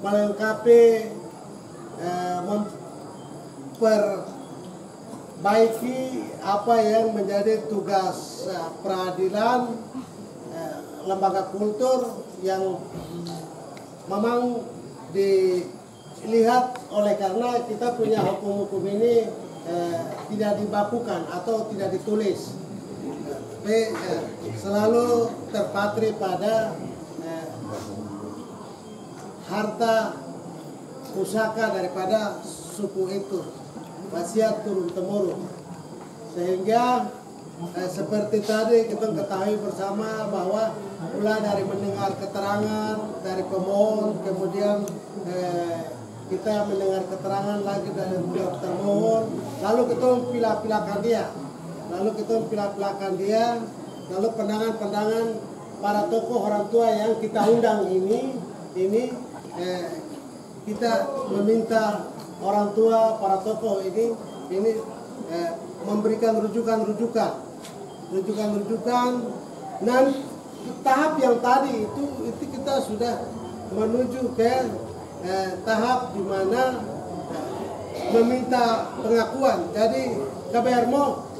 melengkapi, memperbaiki apa yang menjadi tugas peradilan, lembaga kultur yang memang dilihat oleh karena kita punya hukum-hukum ini tidak dibakukan atau tidak ditulis, tapi selalu terpatri pada harta pusaka daripada suku itu, wasiat turun-temurun. Sehingga seperti tadi kita ketahui bersama bahwa mulai dari mendengar keterangan dari pemohon, kemudian kita mendengar keterangan lagi dari termohon, lalu kita pilah-pilahkan dia, lalu pandangan-pandangan para tokoh orang tua yang kita undang ini kita meminta orang tua para tokoh ini memberikan rujukan dan tahap yang tadi itu kita sudah menuju ke tahap di mana meminta pengakuan. Jadi KBRMO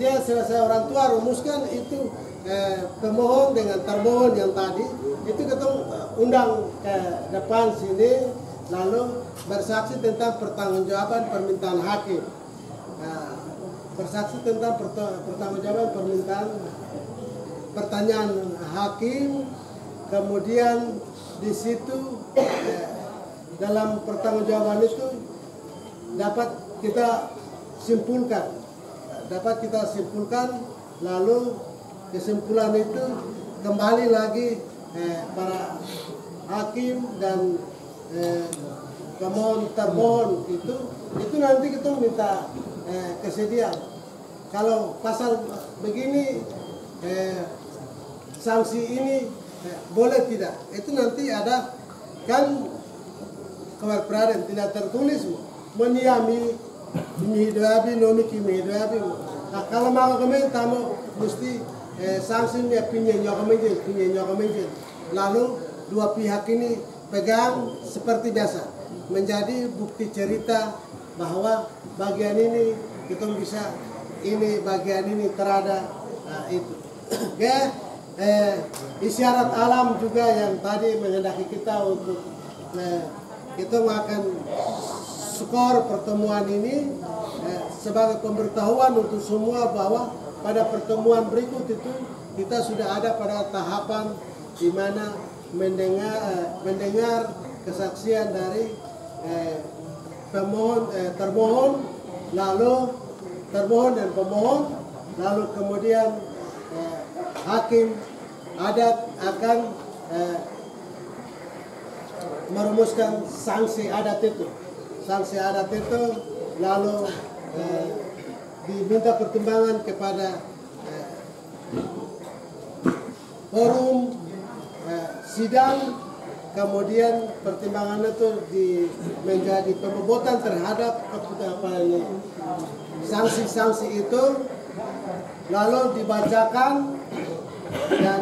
dia selesai orang tua rumuskan itu pemohon dengan termohon yang tadi itu kita undang ke depan sini, lalu bersaksi tentang pertanggungjawaban permintaan hakim. Bersaksi tentang pertanggungjawaban pertanyaan hakim, kemudian di situ dalam pertanggungjawaban itu dapat kita simpulkan, lalu kesimpulan itu kembali lagi para hakim dan pemohon termohon itu nanti kita minta kesediaan. Kalau pasal begini sanksi ini boleh tidak? Itu nanti ada kan kamar peradilan tidak tertulis meniami mihidabi nomiki mihidabi. Nah, kalau mau kami tamu mesti sanksinya pinjam nyokomenjen. Lalu dua pihak ini pegang seperti biasa, menjadi bukti cerita bahwa bagian ini kita bisa ini bagian ini terada itu. Oke, isyarat alam juga yang tadi menghendaki kita untuk kita akan skor pertemuan ini sebagai pemberitahuan untuk semua bahwa pada pertemuan berikut itu kita sudah ada pada tahapan di mana mendengar kesaksian dari termohon, lalu termohon dan pemohon, lalu kemudian hakim adat akan merumuskan sanksi adat itu. Lalu diminta pertimbangan kepada forum sidang, kemudian pertimbangan itu menjadi pembobotan terhadap sanksi-sanksi itu, lalu dibacakan dan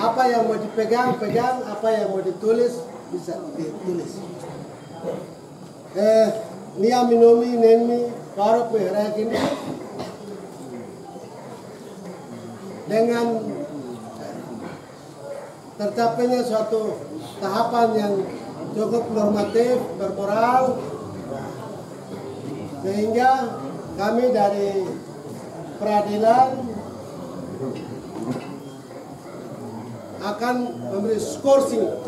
apa yang mau dipegang, apa yang mau ditulis bisa ditulis. Nia minomi nenmi parok ini dengan tercapainya suatu tahapan yang cukup normatif, bermoral, sehingga kami dari peradilan akan memberi skorsing.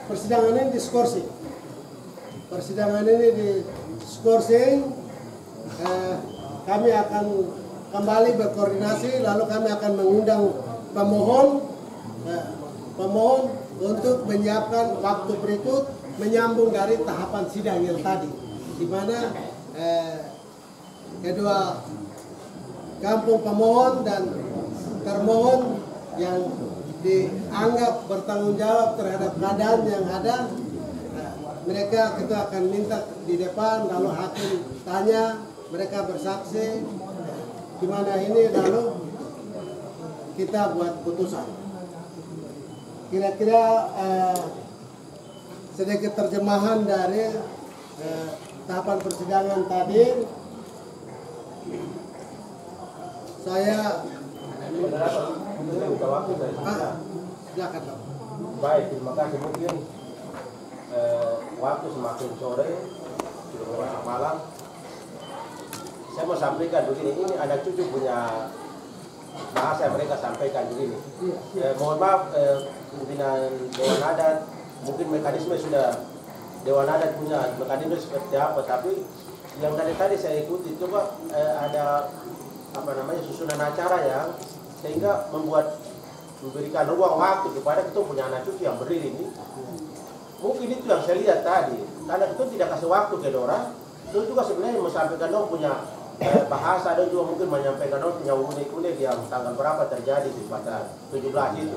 Persidangan ini diskorsing. Kami akan kembali berkoordinasi, lalu kami akan mengundang pemohon untuk menyiapkan waktu berikut menyambung dari tahapan sidang yang tadi, di mana kedua kampung pemohon dan termohon yang dianggap bertanggung jawab terhadap keadaan yang ada, mereka kita akan minta di depan, lalu hakim tanya, mereka bersaksi gimana ini, lalu kita buat putusan. Kira-kira sedikit terjemahan dari tahapan persidangan tadi. Saya silakan dong. Baik, terima kasih. Mungkin waktu semakin sore, sudah malam. Saya mau sampaikan begini, ini ada cucu punya bahasa yang mereka sampaikan begini. Mohon maaf, pimpinan Dewan Adat, mungkin mekanisme sudah Dewan Adat punya mekanisme seperti apa, tapi yang tadi saya ikuti coba ada susunan acara yang sehingga memberikan ruang waktu kepada kita punya anak cucu yang berdiri ini. Mungkin itu yang saya lihat tadi, karena itu tidak kasih waktu ke orang, itu juga sebenarnya menyampaikan dong punya bahasa, dan juga mungkin menyampaikan dong punya unik-unik yang tanggal berapa terjadi di pada 17 itu.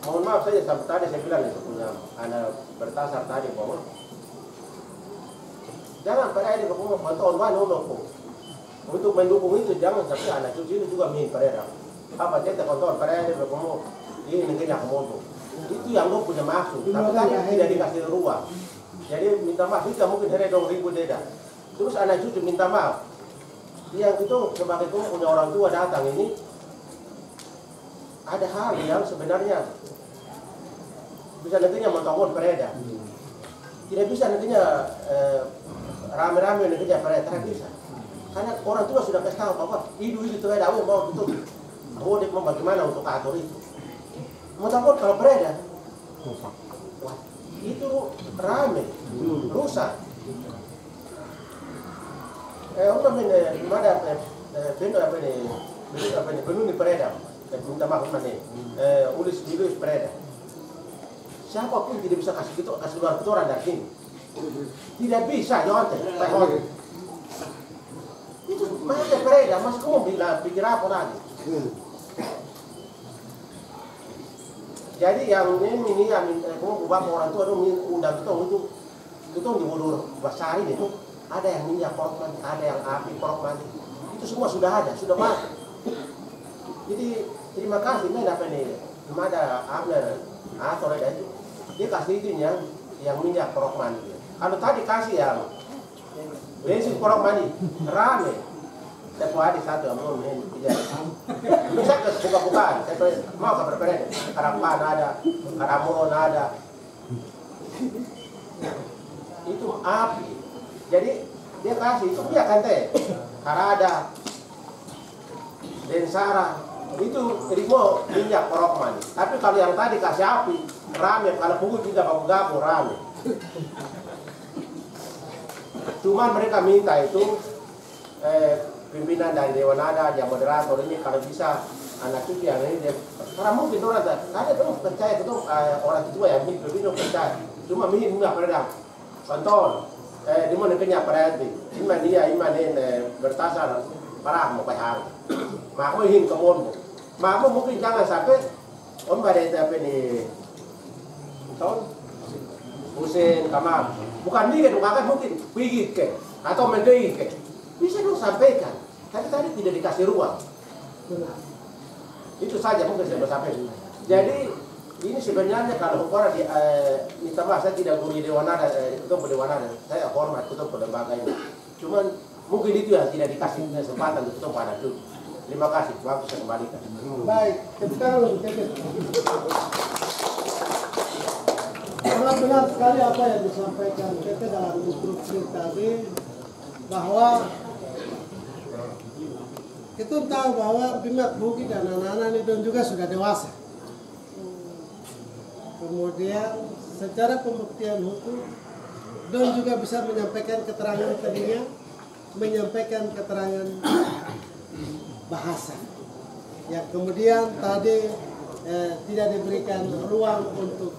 Mohon maaf saja sampai tadi saya bilang itu punya anak bertasar tadi bahwa jangan pada ini bahwa bantuan untuk mendukung itu jangan sampai anak cucu itu juga min pada apa kita kontrol pada ini bahwa ini negara komodo itu yang lo punya maksud, tapi tadi tidak dikasih ruang. Jadi minta maaf kita mungkin hari dong ribut deda. Terus anak cucu minta maaf. Yang itu sebagai punya orang tua datang ini ada hal yang sebenarnya bisa nantinya mentongol pereda. Tidak bisa nantinya rame-rame nantinya pereda, tidak bisa. Karena orang tua sudah kasih tahu bahwa itu pereda mau betul. Mau bagaimana untuk atur itu. Mentongol kalau pereda, itu rame, rusak. Orang ada penuni peredam, minta maaf ulis peredam. Siapapun tidak bisa kasih luar kotoran dari sini. Tidak bisa, jangan itu mereka peredam, mas kamu bilang pikir apa lagi? Jadi yang ini kamu ubah orang tua dong undang itu diulur basari itu. Ada yang minyak porok mandi, ada yang api porok mandi. Itu semua sudah ada, sudah mati. Jadi terima kasih nih apa nih? Ada Abner atau ada itu. Dia kasih itu yang minyak porok mandi. Kalau tadi kasih yang bensin porok mandi, rame. Saya hari satu mau tidak. Bisa ke buka-bukaan. Saya mau ke berperang. Karapan ada, karamon ada. Itu api. Jadi dia kasih itu dia kan teh karada densara itu rimo minyak porok mani. Tapi kalau yang tadi kasih api rame, kalau pukul juga baku rame. Cuman mereka minta itu pimpinan dari Dewan Adat yang moderator ini kalau bisa anak cucu yang ini dia, karena mungkin orang ada tuh percaya itu orang tua yang minum percaya cuma minum nggak pernah kontrol. Di mana kenya perhati, iman dia bertasar parah mau bayar, mak mau hin kemon, mak mungkin jangan sampai pada itu apa nih, tahun Husin Kamal, bukan dia kan mungkin pergi ke atau mendei ke, bisa dong sampaikan, tapi tadi tidak dikasih ruang, itu saja mungkin saya bersampaikan. Jadi ini sebenarnya kalau orang minta maaf, saya tidak gurih Dewan Adat, ketua Dewan Adat, saya hormat ketua lembaga ini. Cuman mungkin itu yang tidak dikasih kesempatan untuk ketua anak itu. Terima kasih, waktu saya kembalikan. Baik, sekarang lebih kecil. Benar sekali apa yang disampaikan Tete dalam instruksi tadi, bahwa kita tahu bahwa Bimak Buki dan anak-anak itu juga sudah dewasa. Kemudian secara pembuktian hukum Don juga bisa menyampaikan keterangan tadinya, menyampaikan keterangan bahasa yang kemudian tadi tidak diberikan ruang untuk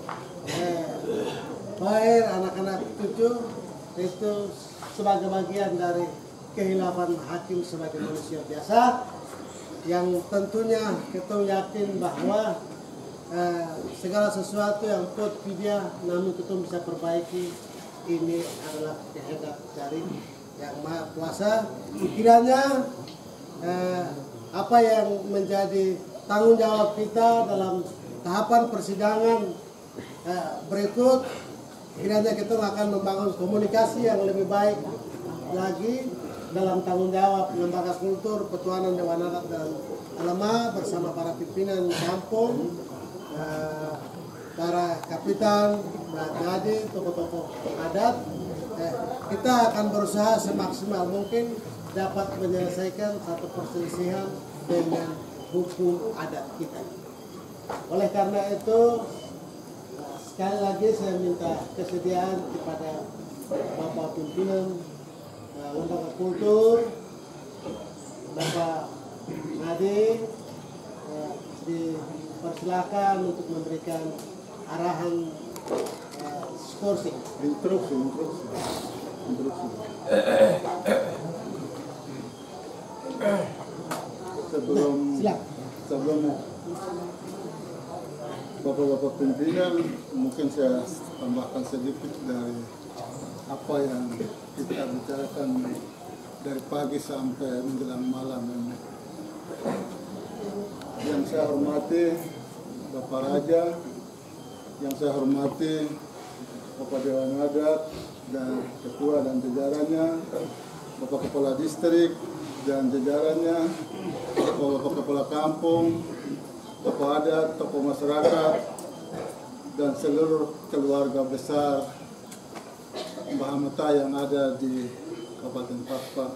bayar anak-anak cucu, itu sebagai bagian dari kehilafan hakim sebagai manusia biasa yang tentunya kita yakin bahwa segala sesuatu yang pot dia namun kita bisa perbaiki, ini adalah kehendak dari Yang Maha Kuasa. Kiranya apa yang menjadi tanggung jawab kita dalam tahapan persidangan berikut kiranya kita akan membangun komunikasi yang lebih baik lagi dalam tanggung jawab lembaga kultur, Petuanan Dewan Adat dan Alama bersama para pimpinan kampung, para kapitan, jadi tokoh-tokoh adat. Kita akan berusaha semaksimal mungkin dapat menyelesaikan satu perselisihan dengan hukum adat kita. Oleh karena itu, sekali lagi saya minta kesediaan kepada Bapak Pimpinan Lembaga Kultur, Bapak Nadi, dipersilakan untuk memberikan arahan skorsing. Instruksi. Sebelum Bapak-bapak pimpinan, mungkin saya tambahkan sedikit dari apa yang kita bicarakan dari pagi sampai menjelang malam ini. Yang saya hormati Bapak Raja, yang saya hormati Bapak Dewan Adat dan Ketua dan jajarannya, Bapak Kepala Distrik dan jajarannya, Bapak Kepala Kampung, tokoh adat, tokoh masyarakat, dan seluruh keluarga besar Mbah Mata yang ada di Kabupaten Pakpak.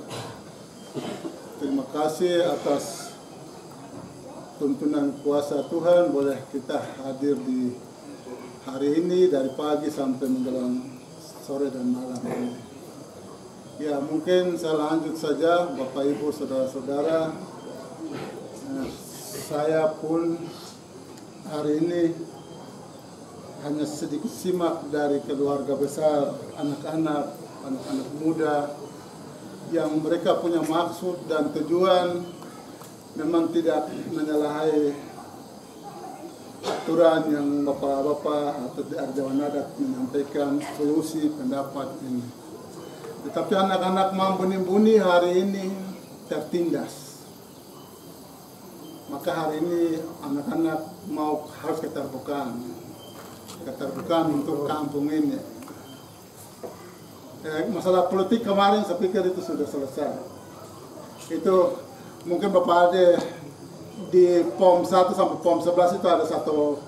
Terima kasih atas tuntunan kuasa Tuhan boleh kita hadir di hari ini dari pagi sampai menjelang sore dan malam ini. Ya, mungkin saya lanjut saja, Bapak Ibu, saudara-saudara. Saya pun hari ini hanya sedikit simak dari keluarga besar, anak-anak muda yang mereka punya maksud dan tujuan memang tidak menyalahi aturan yang bapak-bapak atau Dewan Adat menyampaikan solusi pendapat ini. Tetapi anak-anak membuni-buni hari ini tertindas. Maka hari ini anak-anak harus keterbukaan untuk kampung ini. Masalah politik kemarin saya pikir itu sudah selesai. Itu mungkin Bapak Ade di POM 1 sampai POM 11 itu ada satu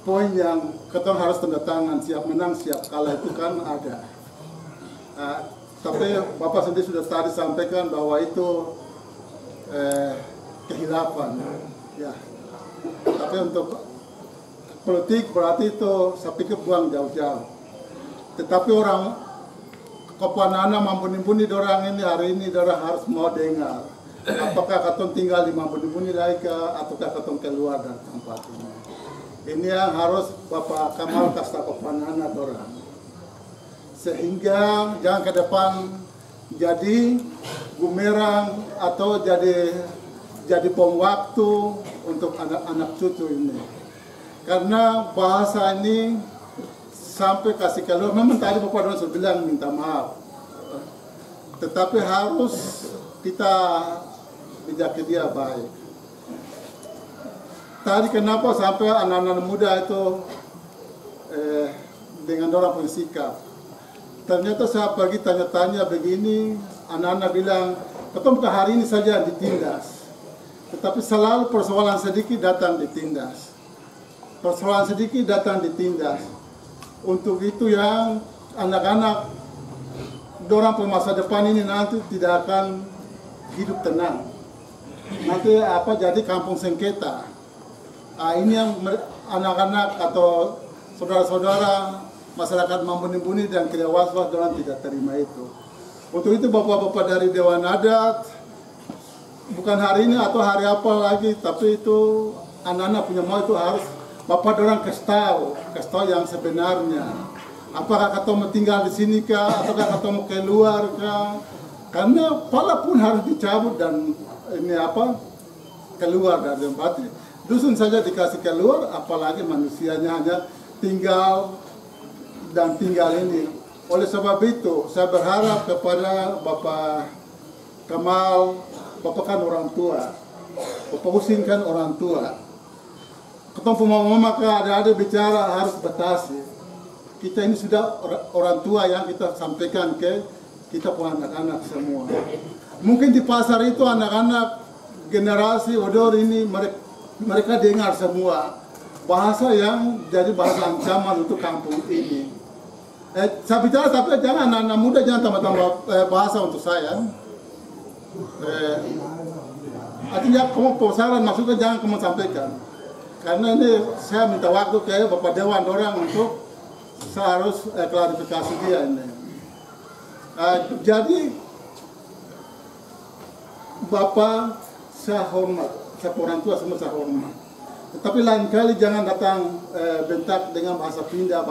poin yang kita harus tanda tangan, siap menang siap kalah itu kan ada. Tapi Bapak sendiri sudah tadi sampaikan bahwa itu kehilapan, ya. Tapi untuk politik berarti itu saya pikir buang jauh-jauh. Tetapi orang Kopanana membuni-buni orang ini hari ini orang harus mau dengar. Apakah katong tinggal di membuni-buni lagi ataukah katong keluar dari tempat ini? Ini yang harus Bapak Kamal kasih Kopanana orang. Sehingga jangan ke depan jadi bumerang atau jadi bom waktu untuk anak-anak cucu ini. Karena bahasa ini sampai kasih keluar, memang tadi Bapak Don sudah bilang minta maaf. Tetapi harus kita bijak dia baik. Tadi kenapa sampai anak-anak muda itu dengan orang punya sikap. Ternyata saya pergi tanya-tanya begini, anak-anak bilang, ketemu ke hari ini saja ditindas. Tetapi selalu persoalan sedikit datang ditindas. Persoalan sedikit datang ditindas. Untuk itu yang anak-anak dorang masa depan ini nanti tidak akan hidup tenang. Nanti jadi kampung sengketa. Ini yang anak-anak atau saudara-saudara masyarakat membuni-buni dan tidak was-was dorang tidak terima itu. Untuk itu Bapak-bapak dari Dewan Adat, bukan hari ini atau hari apa lagi, tapi itu anak-anak punya mau itu harus Bapak dorang kasih tahu yang sebenarnya. Apakah kata mau tinggal di sini kah, ataukah kata mau keluar kah? Karena pala pun harus dicabut dan ini keluar dari tempat ini. Dusun saja dikasih keluar, apalagi manusianya hanya tinggal ini. Oleh sebab itu, saya berharap kepada Bapak Kamal, Bapak kan orang tua, Bapak Husin kan orang tua. Ketemu mama-mama ada bicara harus batasi. kita ini sudah orang tua yang kita sampaikan ke kita punya anak-anak semua. Mungkin di pasar itu anak-anak generasi odor ini mereka dengar semua bahasa yang jadi bahasa ancaman untuk kampung ini. Saya bicara tapi jangan anak muda jangan tambah-tambah bahasa untuk saya. Artinya kamu saran maksudnya jangan kamu sampaikan. Karena ini saya minta waktu ke Bapak Dewan orang untuk saya harus klarifikasi dia ini. Jadi Bapak saya hormat, saya orang tua semua saya hormat. Tapi lain kali jangan datang bentak dengan bahasa pindah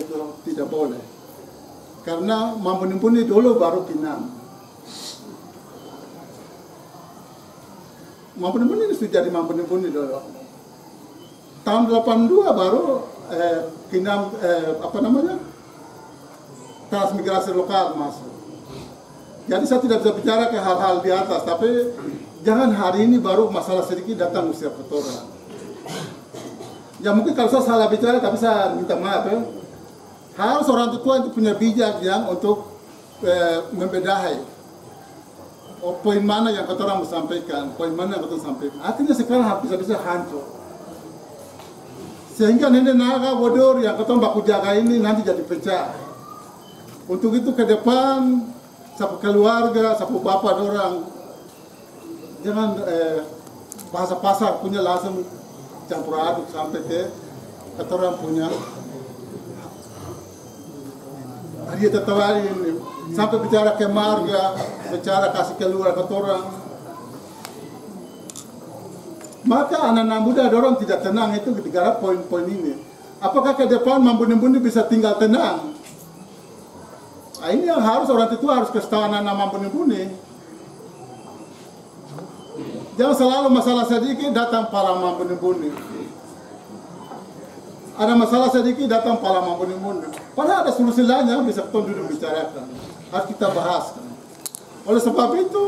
itu tidak boleh. Karena Mampuni dulu baru Kinam. Mampuni ini sudah jadi Mampuni dulu. Tahun 82 baru Kinam transmigrasi lokal masuk. Jadi saya tidak bisa bicara ke hal-hal di atas, tapi jangan hari ini baru masalah sedikit datang usia kotoran. Ya mungkin kalau saya salah bicara, tapi saya minta maaf ya. Harus orang tua itu punya bijak yang untuk membedahi poin mana yang kotoran mau sampaikan, poin mana yang kotoran sampaikan. Artinya sekarang bisa-bisa hancur. Sehingga nenek naga bodor yang kotoran baku jaga ini nanti jadi pecah. Untuk itu ke depan, sapu keluarga, sapu bapak orang, jangan bahasa pasar punya langsung campur aduk sampai ke orang punya dia tertawarin sampai bicara ke marga, bicara kasih keluar ke orang. Maka anak-anak muda orang tidak tenang itu gara-gara poin-poin ini. Apakah ke depan Mampuni bisa tinggal tenang? Nah, ini yang harus orang tua harus kasih tahu anak-anak Mampuni. Jangan selalu masalah sedikit datang pala Mampuni. Ada masalah sedikit datang pala Mampuni. Padahal ada solusi lain yang bisa kita duduk bicarakan. Harus kita bahas. Oleh sebab itu,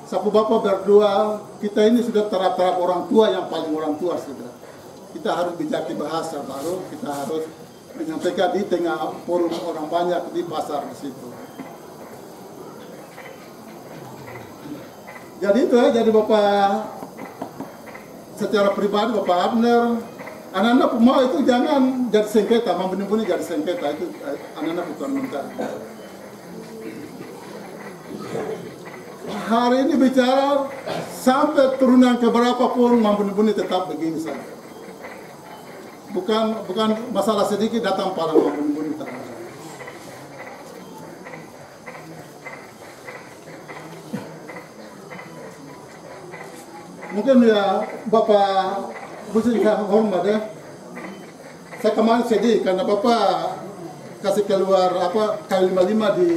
sapu bapak berdua, kita ini sudah terap-terap orang tua yang paling orang tua sudah. Kita harus bijak bahasa baru, kita harus menyampaikan di tengah forum orang banyak di pasar di situ. Jadi itu ya, jadi Bapak secara pribadi Bapak Abner, anak-anak mau itu jangan jadi sengketa, Mampuni jadi sengketa itu anak-anak bukan minta. Hari ini bicara sampai turunan ke berapapun Mampuni tetap begini saja. Bukan masalah sedikit datang para Mampuni. Mungkin ya Bapak Busi hormat ya. Saya kemarin sedih karena Bapak kasih keluar kali 55 di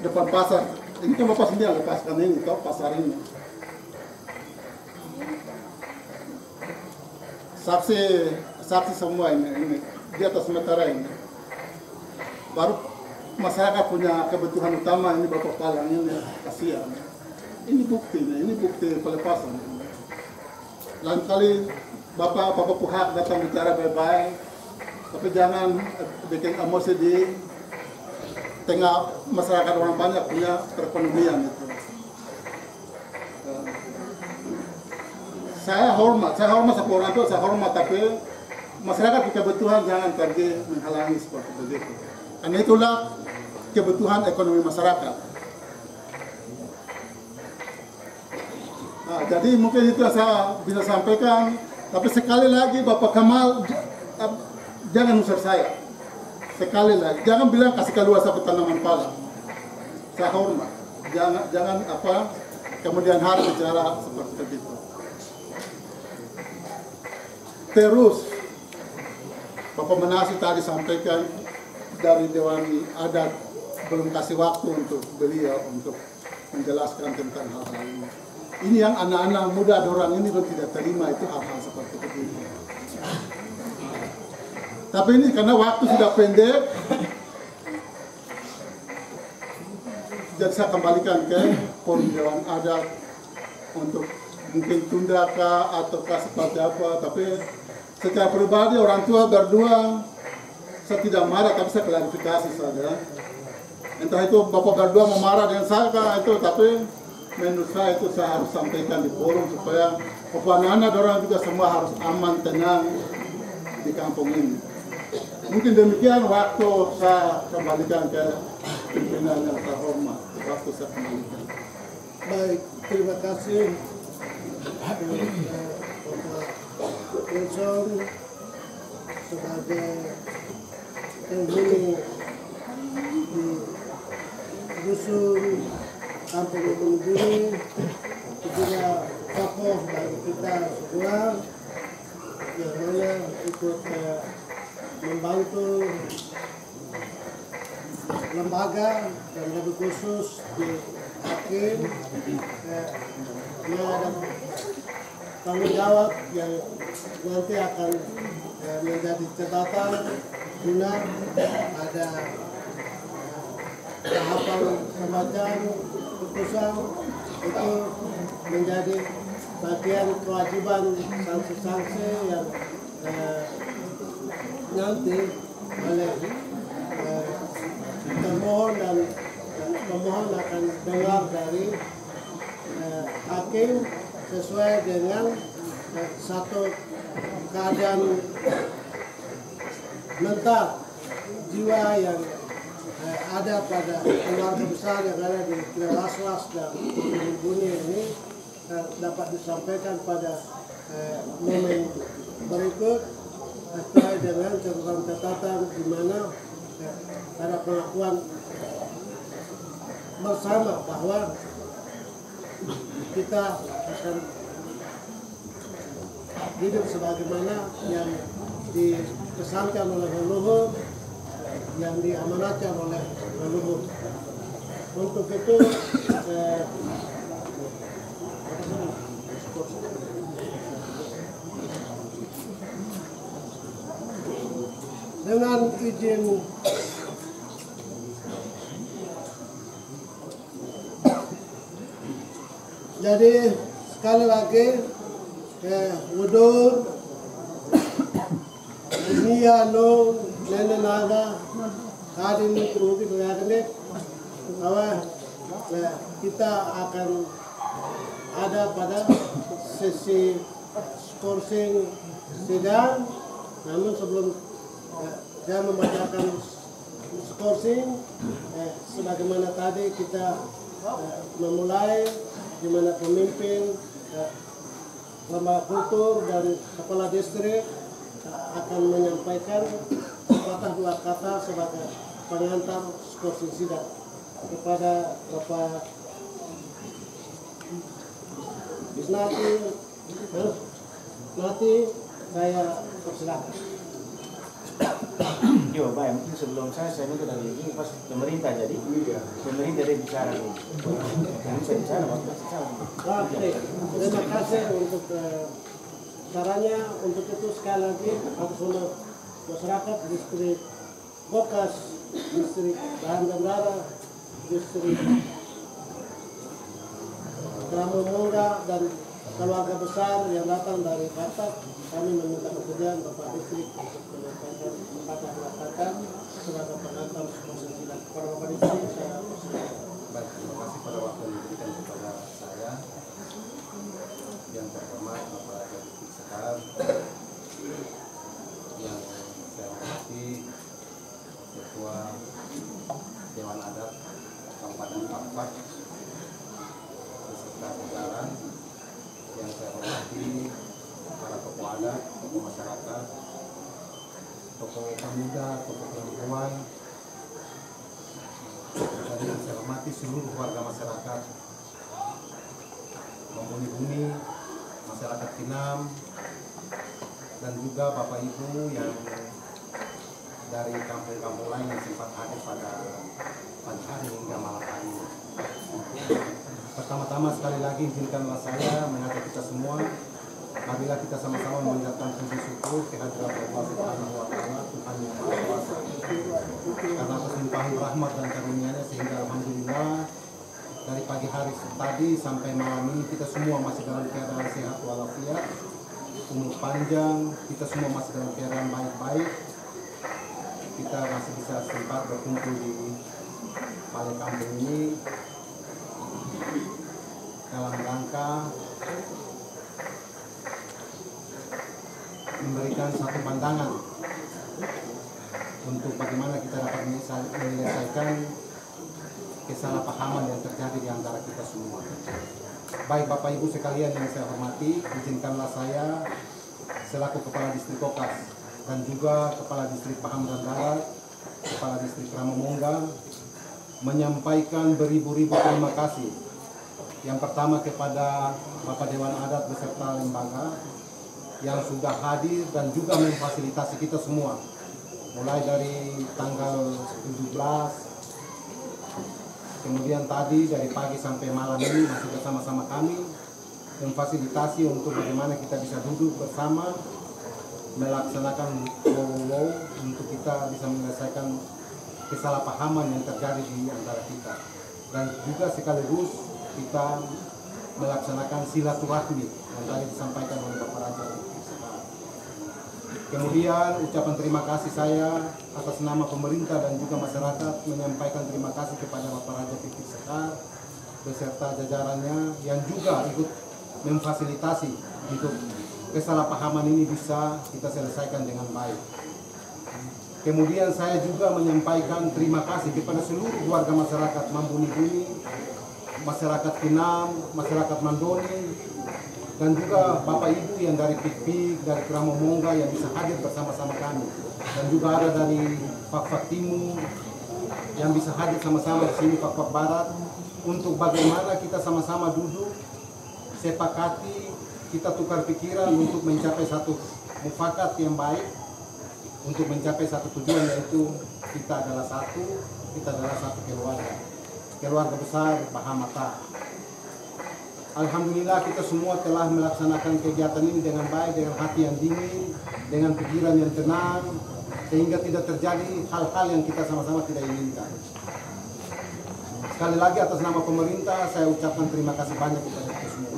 depan pasar. Ini kan Bapak sendiri yang lepaskan ini, toh pasar ini. Saksi semua ini di atas sementara ini. Baru masyarakat punya kebutuhan utama ini Bapak Palang ini kasihan. Ini bukti pelepasan. Lain kali Bapak Puhak datang bicara baik-baik, tapi jangan bikin emosi di tengah masyarakat orang banyak punya perekonomian itu. Saya hormat sama orang tua, saya hormat, tapi masyarakat kebutuhan jangan pergi menghalangi seperti begitu. Karena itulah kebutuhan ekonomi masyarakat. Nah, jadi mungkin itu yang saya bisa sampaikan, tapi sekali lagi Bapak Kamal jangan usir saya. Sekali lagi, jangan bilang kasih keluar satu tanaman pala. Saya hormat. Jangan kemudian hari bicara seperti itu. Terus Bapak Menasi tadi sampaikan dari Dewan Adat belum kasih waktu untuk beliau untuk menjelaskan tentang hal-hal ini. Ini yang anak-anak muda orang ini tidak terima itu hal-hal seperti itu. Tapi ini karena waktu sudah pendek, jadi saya kembalikan ke forum Dewan Adat untuk mungkin tunda kah ataukah seperti apa. Tapi secara pribadi orang tua berdua saya tidak marah, tapi saya klarifikasi saja. Entah itu Bapak berdua mau marah dengan saya kah itu, tapi menurut saya itu saya harus sampaikan di forum supaya anak-anak orang juga semua harus aman, tenang di kampung ini. Mungkin demikian waktu saya kembalikan ke pimpinan yang terhormat. Waktu saya kembalikan. Baik, terima kasih Bapak Wilson sebagai penghuni di dusun Kampung Bumi, juga tokoh bagi kita semua yang mana ikut membantu lembaga dan lebih khusus di Hakim yang ada tanggung jawab yang nanti akan menjadi catatan guna ada tahapan pembacaan putusan itu menjadi bagian kewajiban sanksi-sanksi yang nanti oleh termohon dan pemohon akan dengar dari hakim sesuai dengan satu keadaan mental jiwa yang ada pada keluarga besar yang ada di Las-Las dan Bumi ini dapat disampaikan pada momen berikut sesuai dengan catatan di mana ada pengakuan bersama bahwa kita akan hidup sebagaimana yang dipesankan oleh leluhur, yang diamanatkan oleh leluhur. Untuk itu dengan izin jadi sekali lagi wudur Nia no Nene Naga hari ini teruji beragam bahwa kita akan ada pada sesi skorsing sidang, namun sebelum saya membacakan skorsing sebagaimana tadi kita memulai di mana pemimpin lembaga kultur dan kepala distrik akan menyampaikan sepatah dua kata sebagai pengantar skorsing sidang kepada Bapak Bisnati. Nanti saya persilakan. Yo, baik. Mungkin sebelum saya minta dari ini pas pemerintah jadi pemerintah dia bicara nih. Saya bicara waktu saya. Terima kasih untuk caranya. Untuk itu sekali lagi untuk masyarakat distrik Bokas, distrik Bahan Bandara, distrik Keramu Mongga dan keluarga besar yang datang dari Batak, kami meminta kemudian Bapak Distrik untuk menyampaikan kata sebagai pengantar skorsing sidang. Kepada Bapak Distrik saya persilakan. Baik, terima kasih pada waktu yang diberikan kepada saya. Yang terhormat Bapak Distrik Sekar, yang saya hormati Ketua Dewan Adat Kabupaten Kapuas beserta jajaran, yang saya hormati para tokoh adat, tokoh masyarakat, tokoh pemuda, tokoh perempuan, dan yang saya hormati seluruh warga masyarakat Bumi, masyarakat Kinam, dan juga Bapak Ibu yang dari kampung-kampung lain yang sempat hadir pada pagi hari hingga malam hari. Pertama-tama sekali lagi izinkanlah saya mengajak kita semua, marilah kita sama-sama mengucapkan puji syukur kehadirat Allah Subhanahu wa Ta'ala, Tuhan yang Maha Kuasa, karena atas limpahan rahmat dan karunia-Nya sehingga alhamdulillah dari pagi hari tadi sampai malam ini kita semua masih dalam keadaan sehat walafiat, umur panjang, kita semua masih dalam keadaan baik-baik. kita masih bisa sempat berkumpul di balai kampung ini dalam rangka memberikan satu pandangan untuk bagaimana kita dapat menyelesaikan kesalahpahaman yang terjadi di antara kita semua. Baik Bapak Ibu sekalian yang saya hormati, izinkanlah saya selaku Kepala Distrik Kokas dan juga Kepala Distrik Pahamran Barat, Kepala Distrik Ramomongga menyampaikan beribu-ribu terima kasih. Yang pertama kepada Bapak Dewan Adat beserta lembaga yang sudah hadir dan juga memfasilitasi kita semua. Mulai dari tanggal 17, kemudian tadi dari pagi sampai malam ini masih bersama-sama kami memfasilitasi untuk bagaimana kita bisa duduk bersama melaksanakan wow untuk kita bisa menyelesaikan kesalahpahaman yang terjadi di antara kita, dan juga sekaligus kita melaksanakan silaturahmi yang tadi disampaikan oleh Bapak Raja. Kemudian ucapan terima kasih saya atas nama pemerintah dan juga masyarakat menyampaikan terima kasih kepada Bapak Raja Pipit Sekar beserta jajarannya yang juga ikut memfasilitasi untuk kesalahpahaman ini bisa kita selesaikan dengan baik. Kemudian saya juga menyampaikan terima kasih kepada seluruh warga masyarakat Mambuni-Buni, masyarakat Kinam, masyarakat Mandoni, dan juga Bapak Ibu yang dari Pikpik, dari Ramomongga yang bisa hadir bersama-sama kami, dan juga ada dari Fakfak Timur yang bisa hadir sama-sama di sini, Fakfak Barat, untuk bagaimana kita sama-sama duduk sepakati, kita tukar pikiran untuk mencapai satu mufakat yang baik, untuk mencapai satu tujuan, yaitu kita adalah satu keluarga besar Bahamata. Alhamdulillah kita semua telah melaksanakan kegiatan ini dengan baik, dengan hati yang dingin, dengan pikiran yang tenang, sehingga tidak terjadi hal-hal yang kita sama-sama tidak inginkan. Sekali lagi atas nama pemerintah saya ucapkan terima kasih banyak kepada kita semua.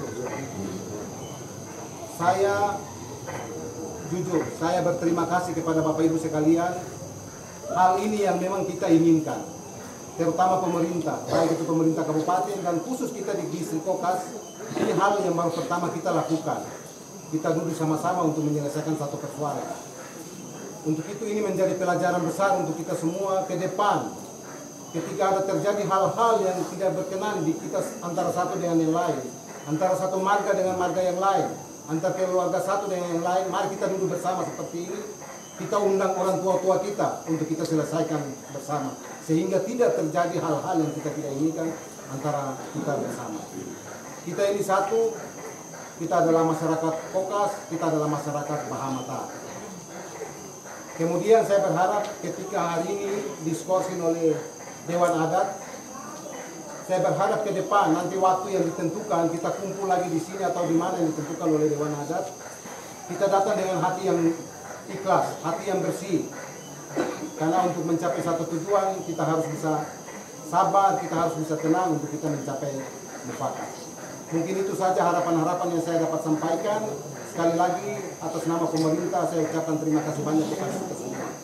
Saya berterima kasih kepada Bapak Ibu sekalian. Hal ini yang memang kita inginkan, terutama pemerintah, baik itu pemerintah kabupaten dan khusus kita di Distrik Kokas. Ini hal yang baru pertama kita lakukan. Kita duduk sama-sama untuk menyelesaikan satu persoalan. Untuk itu ini menjadi pelajaran besar untuk kita semua ke depan. Ketika ada terjadi hal-hal yang tidak berkenan di kita antara satu dengan yang lain, antara satu marga dengan marga yang lain, antara keluarga satu dengan yang lain, mari kita duduk bersama seperti ini. Kita undang orang tua-tua kita untuk kita selesaikan bersama, sehingga tidak terjadi hal-hal yang kita tidak inginkan antara kita bersama. Kita ini satu, kita adalah masyarakat Kokas, kita adalah masyarakat Bahamata. Kemudian saya berharap ketika hari ini diskursin oleh Dewan Adat, saya berharap ke depan nanti waktu yang ditentukan kita kumpul lagi di sini atau di mana yang ditentukan oleh Dewan Adat, kita datang dengan hati yang ikhlas, hati yang bersih. Karena untuk mencapai satu tujuan kita harus bisa sabar, kita harus bisa tenang untuk kita mencapai mufakat. Mungkin itu saja harapan-harapan yang saya dapat sampaikan. Sekali lagi atas nama pemerintah saya ucapkan terima kasih banyak kepada kita semua.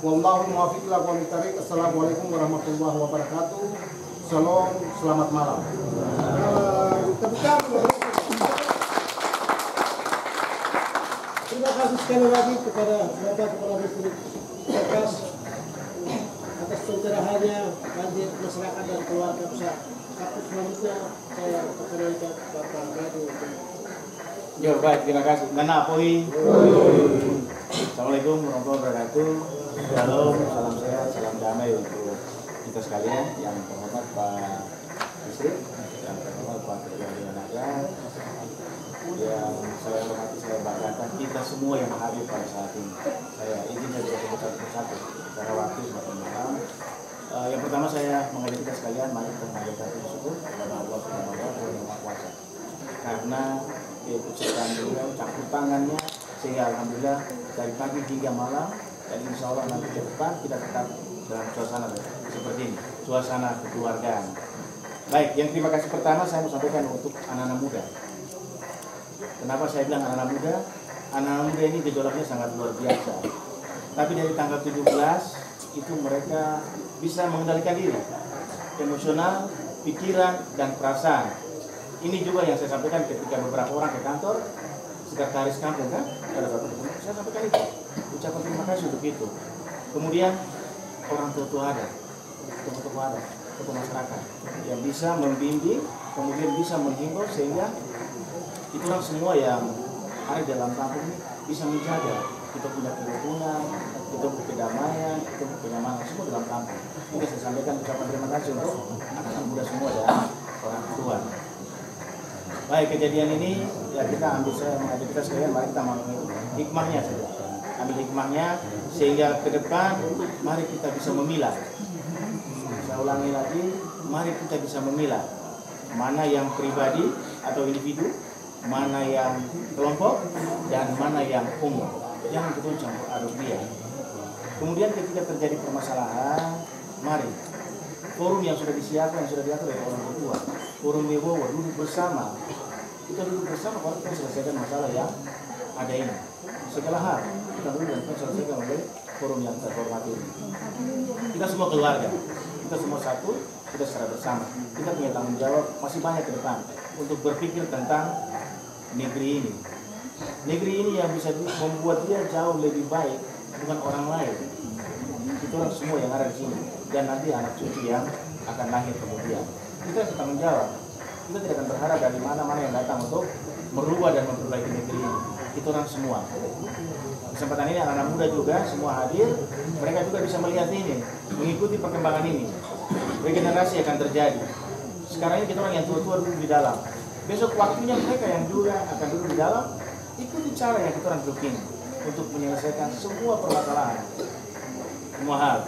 Wallahul muwaffiq ila aqwamit thariq. Assalamualaikum warahmatullahi wabarakatuh. Shalom, selamat malam. Terima kasih sekali lagi kepada Bapak Kepala Distrik Kokas atas pencerahannya bagi masyarakat dan keluarga besar. Selanjutnya saya perkenalkan Bapak Radu. Ya baik, terima kasih. Nana Apoi. Assalamualaikum warahmatullahi wabarakatuh. Shalom, salam sehat, salam damai untuk kita sekalian. Yang terhormat Pak Distrik, yang terhormat Pak Ketua Dewan Adat, yang saya hormati, saya banggakan kita semua yang hadir pada saat ini. Saya izin dari satu karena waktu semakin malam. Yang pertama saya mengajak kita sekalian mari kita mengajarkan syukur kepada Allah Subhanahu wa Ta'ala yang Maha Kuasa. Karena keputusan beliau, campur tangannya, sehingga alhamdulillah dari pagi hingga malam, dan insya Allah nanti ke depan kita tetap dalam suasana seperti ini, suasana kekeluargaan. Baik, yang terima kasih pertama saya mau sampaikan untuk anak-anak muda. Kenapa saya bilang anak-anak muda? Anak-anak muda ini gejolaknya sangat luar biasa. Tapi dari tanggal 17 itu mereka bisa mengendalikan diri, emosional, pikiran, dan perasaan. Ini juga yang saya sampaikan ketika beberapa orang ke kantor, sekretaris kampung kan, ada beberapa ketemu, saya sampaikan itu, ucapan terima kasih untuk itu. Kemudian orang tua ada, tokoh-tokoh ada, tokoh masyarakat yang bisa membimbing, kemudian bisa menghimbau sehingga itu orang semua yang ada di dalam kampung ini bisa menjaga kita punya kerukunan, kita punya kedamaian, kita punya kenyamanan semua dalam kampung. Ini saya sampaikan ucapan terima kasih untuk anak-anak muda semua dan orang tua. Baik, kejadian ini ya kita ambil, saya mengajak kita sekalian, mari kita mengambil hikmahnya saja. Ambil hikmahnya sehingga ke depan mari kita bisa memilah. Saya ulangi lagi, mari kita bisa memilah mana yang pribadi atau individu, mana yang kelompok, dan mana yang umum. Jangan kita campur aduk dia. Kemudian ketika terjadi permasalahan, mari forum yang sudah disiapkan, yang sudah diatur oleh orang tua, forum Wibowo, duduk bersama. Kita duduk bersama kalau kita selesaikan masalah yang ada ini. Segala hal kita duduk dan kita selesaikan oleh forum yang terhormat ini. Kita semua keluarga, kita semua satu, kita secara bersama. Kita punya tanggung jawab masih banyak ke depan untuk berpikir tentang negeri ini. Negeri ini yang bisa membuat dia jauh lebih baik, bukan orang lain. Itu orang semua yang ada di sini dan nanti anak cucu yang akan lahir kemudian. Kita bertanggung jawab. Kita tidak akan berharap dari mana-mana yang datang untuk merubah dan memperbaiki negeri ini. Itu orang semua. Kesempatan ini anak-anak muda juga semua hadir. Mereka juga bisa melihat ini, mengikuti perkembangan ini. Regenerasi akan terjadi. Sekarang ini kita orang yang tua-tua duduk di dalam. Besok waktunya mereka yang juga akan duduk di dalam. Ikuti cara yang kita orang duduk ini untuk menyelesaikan semua permasalahan, semua hal.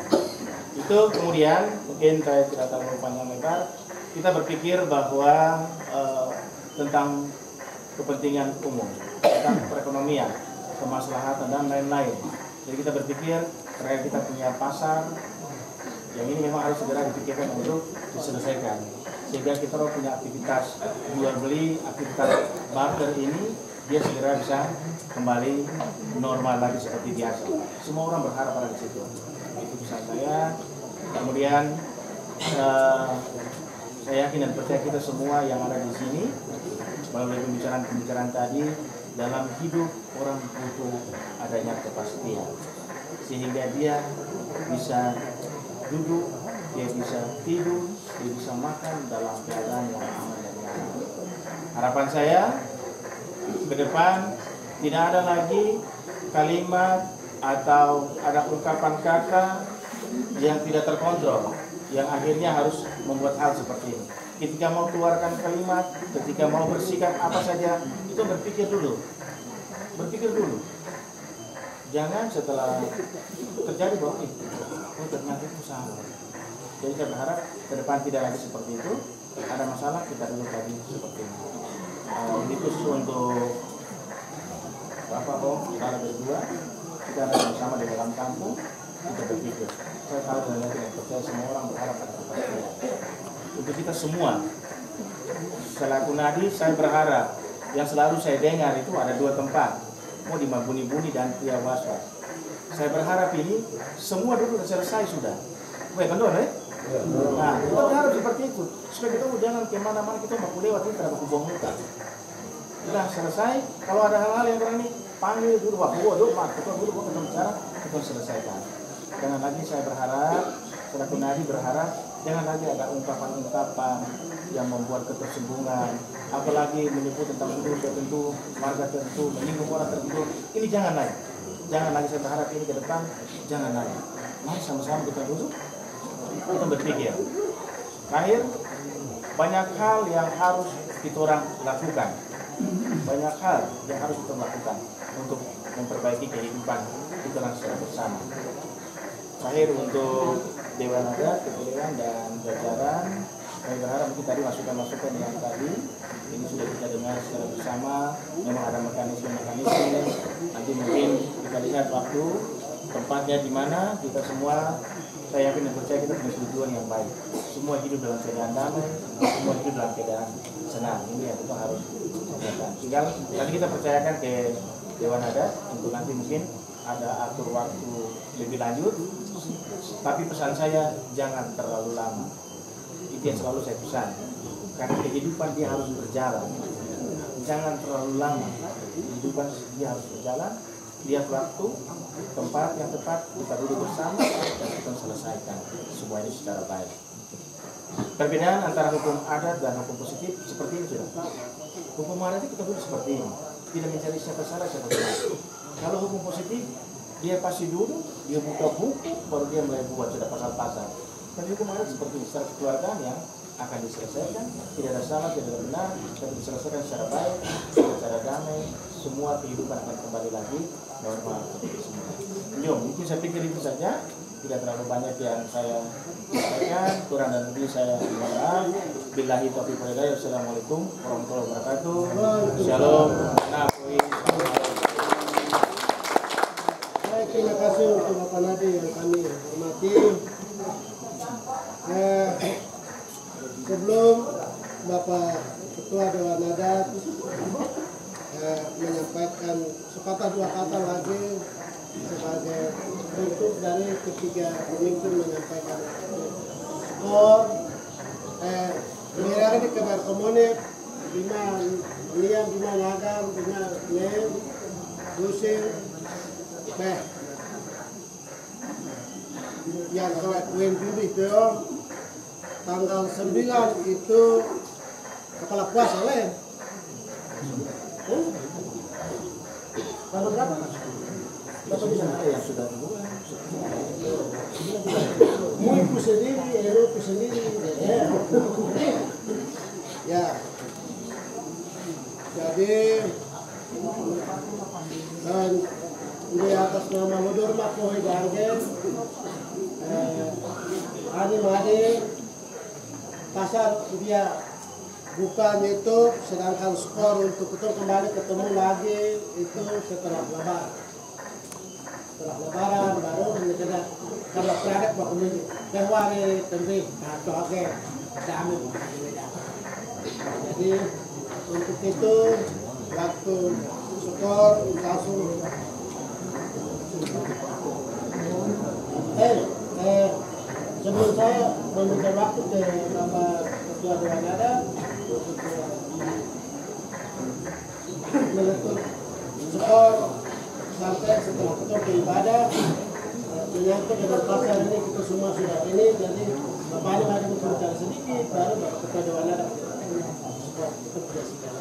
Itu kemudian mungkin saya tidak terlalu panjang lebar. Kita berpikir bahwa tentang kepentingan umum, tentang perekonomian, kemaslahatan dan lain-lain. Jadi kita berpikir terkait kita punya pasar yang ini memang harus segera dipikirkan untuk diselesaikan. Sehingga kita punya aktivitas jual beli, aktivitas barter ini dia segera bisa kembali normal lagi seperti biasa. Semua orang berharap pada di situ. Itu pesan saya. Kemudian saya yakin dan percaya kita semua yang ada di sini melalui pembicaraan tadi, dalam hidup orang butuh adanya kepastian sehingga dia bisa duduk, dia bisa tidur, dia bisa makan dalam keadaan yang aman dan nyaman. Harapan saya ke depan tidak ada lagi kalimat atau ada ungkapan kata yang tidak terkontrol, yang akhirnya harus membuat hal seperti ini. Ketika mau keluarkan kalimat, ketika mau bersikap apa saja, itu berpikir dulu. Berpikir dulu. Jangan setelah terjadi bahwa ternyata itu salah. Jadi saya berharap ke depan tidak lagi seperti itu. Ada masalah kita dulu tadi seperti ini. Ini khusus untuk Bapak Om, kita ada berdua, kita ada bersama di dalam kampung, kita berpikir. Saya tahu dan yakin percaya semua orang berharap pada kepastian. Untuk kita semua, selaku nadi, saya berharap yang selalu saya dengar itu ada dua tempat, mau di Mabuni-Buni dan Pria Waswas. Saya berharap ini semua dulu selesai sudah. Weh, kan dong, Nah, kita berharap seperti itu. Supaya kita jangan kemana-mana, kita mau lewat ini terhadap buang muka. Sudah selesai, kalau ada hal-hal yang berani, panggil dulu, Pak Budo, Pak Ketua dulu, kita bicara, kita selesaikan. Jangan lagi saya berharap, selaku nadi berharap, jangan lagi ada ungkapan-ungkapan yang membuat ketersinggungan, apalagi menyebut tentang guru tertentu, warga tertentu, menyinggung orang tertentu. Ini jangan lagi. Jangan lagi, saya berharap ini ke depan, jangan lagi. Mari sama-sama kita duduk, kita berpikir. Terakhir, banyak hal yang harus kita orang lakukan. Banyak hal yang harus kita lakukan untuk memperbaiki kehidupan kita orang secara bersama. Terakhir untuk Dewan Adat, Ketua dan jajaran, saya berharap mungkin tadi masukan-masukan yang tadi ini sudah kita dengar secara bersama. Memang ada mekanisme-mekanisme. Nanti mungkin kita lihat waktu, tempatnya di mana. Kita semua, saya yakin dan percaya kita punya tujuan yang baik. Semua hidup dalam keadaan damai, semua hidup dalam keadaan senang. Ini yang kita harus lakukan. Tinggal nanti kita percayakan ke Dewan Adat untuk nanti mungkin ada atur waktu lebih lanjut Tapi pesan saya jangan terlalu lama. Itu yang selalu saya pesan. Karena kehidupan dia harus berjalan. Jangan terlalu lama. Kehidupan dia harus berjalan. Lihat waktu, tempat yang tepat, kita duduk bersama dan kita selesaikan semua ini secara baik. Perbedaan antara hukum adat dan hukum positif seperti ini sudah. Hukum adat kita dulu seperti ini, tidak mencari siapa salah siapa benar. Kalau hukum positif, dia pasti dulu, dia buka buku, baru dia mulai buat sudah pasal-pasal. Tapi hukum adat seperti ini, secara kekeluargaan yang akan diselesaikan, tidak ada salah, tidak ada benar, tapi diselesaikan secara baik, secara damai, semua kehidupan akan kembali lagi normal seperti semula. Jom, mungkin saya pikir itu saja, tidak terlalu banyak yang saya sampaikan, kurang dan lebih saya mohon maaf. Billahi taufiq wal hidayah. Wassalamualaikum warahmatullahi wabarakatuh. Shalom. Baik, terima kasih untuk Bapak Nadi yang kami hormati. Sebelum Bapak Ketua Dewan Adat menyampaikan sepatah dua kata lagi sebagai bentuk dari ketiga pemimpin menyampaikan skor mereka di kabar komunik bima niam bima nagam bima nem lusin yang kalau kuen pilih itu tanggal 9 itu kepala puasa lain. Tanggal berapa? Bapak bisa yang sudah duluan. Muiku sendiri, eroku sendiri. Ya. Jadi dan di atas nama Mudur Makohi Dargen Ani Made pasar dia bukan itu, sedangkan skor untuk kita kembali ketemu lagi itu setelah lebaran. Setelah lebaran baru kita kalau produk baku ini kewari tembik atau oke dami. Jadi untuk itu waktu skor langsung sebelum saya memberikan waktu ke Bapak Ketua Dewan Adat untuk menentukan skor sampai setelah kita beribadah menyangkut dengan pasal ini kita semua sudah ini, jadi Bapak ini ada bicara sedikit baru Bapak Ketua Dewan Adat skor kita sudah